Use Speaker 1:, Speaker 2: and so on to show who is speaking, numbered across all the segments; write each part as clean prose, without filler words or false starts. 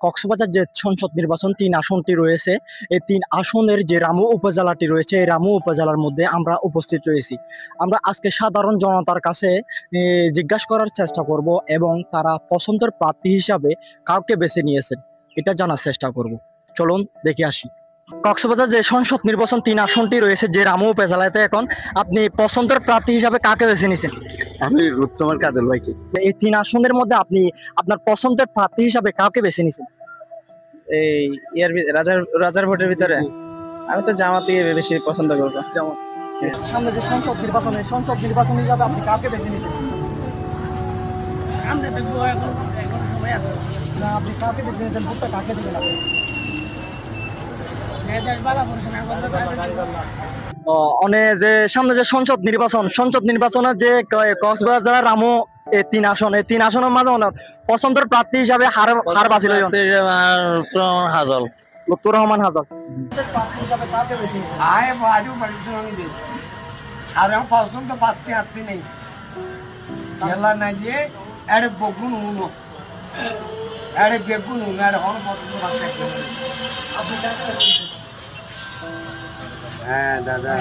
Speaker 1: কক্সবাজার যে সংসদ নির্বাচন ৩ আসনটি রয়েছে, এই ৩ আসনের যে রামু উপজেলাটি রয়েছে, এই রামু উপজেলার মধ্যে আমরা উপস্থিত রয়েছি। আমরা আজকে সাধারণ জনতার কাছে জিজ্ঞাসা করার চেষ্টা করব এবং তারা পছন্দের প্রার্থী হিসাবে কাউকে বেছে নিয়েছেন এটা জানার চেষ্টা করব। চলুন দেখে আসি। কক্সবাজার যে সংসদ নির্বাচন ৩ আসনটি রয়েছে যে রামু উপজেলাতে, এখন আপনি পছন্দের প্রার্থী হিসাবে কাকে বেছে নিয়েছেন?
Speaker 2: আমি রুত্তমার কাজল ভাইকে।
Speaker 1: এই ৩ আসনের মধ্যে আপনি আপনার পছন্দের প্রার্থী হিসাবে কাউকে বেছে নিয়েছেন?
Speaker 2: এই রাজার ভোটের ভিতরে আমি তো জামাতকে বেশি পছন্দ করবো।
Speaker 1: যেমন সামনে যে সংসদ নির্বাচন হিসাবে আপনি কাকে বেছে নিয়েছেন? না, আপনি কাকে বেছে নিয়েছেন? ভোটটা কাকে দিবেন আপনি? যে সামনে যে সংসদ নির্বাচনের যে কক্সবাজার জেলার রামু এই ৩ আসন, এই ৩ আসনের মাঝে পছন্দের প্রার্থী হিসাবে হার বাছিল
Speaker 2: হাজল
Speaker 1: লুৎফর রহমান হাজল।
Speaker 2: হ্যাঁ দাদা,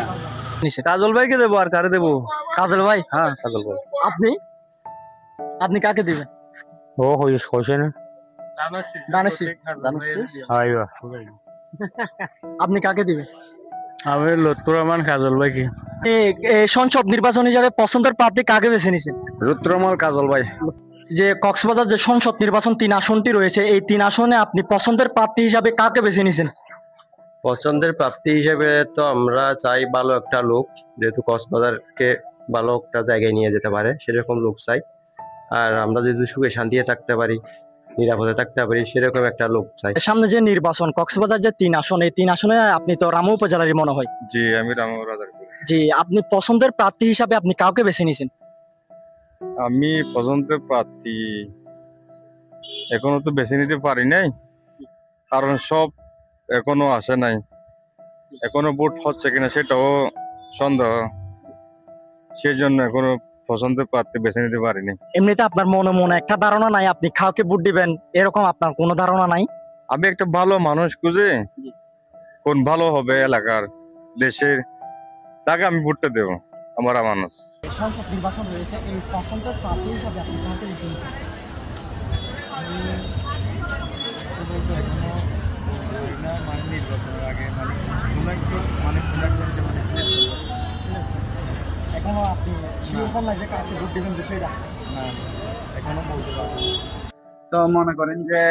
Speaker 2: কাজল ভাইকে দেবো। আর কারে দেবো?
Speaker 1: কাজল ভাই।
Speaker 2: হ্যাঁ কাজল ভাই।
Speaker 1: আপনি কাকে দিবেন?
Speaker 2: ও হইছে না
Speaker 1: দানেশী। আপনি কাকে দিবেন?
Speaker 2: আমি লুৎফর রহমান কাজল ভাইকে।
Speaker 1: সংসদ নির্বাচন হিসাবে পছন্দের প্রার্থী কাকে বেছে নিয়েছেন?
Speaker 2: লুৎফর রহমান কাজল ভাই।
Speaker 1: যে কক্সবাজার যে সংসদ নির্বাচন ৩ আসনটি রয়েছে, এই ৩ আসনে আপনি পছন্দের প্রার্থী হিসাবে কাকে বেছে নিয়েছেন?
Speaker 3: পছন্দের প্রাপ্তি হিসেবে তো আমরা চাই ভালো একটা লোক, যেহেতু কক্সবাজারকে ভালো একটা জায়গায় নিয়ে যেতে পারে সেরকম লোক চাই। আর আমরা যদি সুখে শান্তিতে থাকতে পারি, নিরাপদে থাকতে পারি, সেরকম একটা লোক চাই।
Speaker 1: সামনে যে নির্বাচন কক্সবাজার যে ৩ আসন, এই ৩ আসনে আপনি তো রামু উপজেলারই মনে হয়।
Speaker 2: জি, আমি রামু রাজার।
Speaker 1: জি, আপনি পছন্দের প্রার্থী হিসাবে আপনি কাউকে বেছে নিয়েছেন?
Speaker 2: আমি পছন্দের প্রার্থী এখনো তো বেছে নিতে পারি নাই, কারণ সব এখনো আসে নাই। এখনো ভোট হচ্ছে কিনা সেটাও সন্দেহ, সেই জন্য এখনো পছন্দের প্রার্থী বেছে নিতে পারিনি।
Speaker 1: এমনিতে আপনার মনে একটা ধারণা নাই আপনি কাউকে ভোট দিবেন, এরকম আপনার কোনো ধারণা নাই?
Speaker 2: আমি একটা ভালো মানুষ খুঁজে, কোন ভালো হবে এলাকার দেশের, তাকে আমি ভোটটা দেবো। আমার আমানত।
Speaker 1: সংসদ নির্বাচন রয়েছে, এই পছন্দের প্রার্থী হিসাবে আপনি কাউকে বেছে নিয়েছেন? এখনো আপনি সেরকম নাই যে কাউকে ভোট দিবেন বিষয়টা?
Speaker 2: এখনো বলতে পারবো। তো মনে করেন যে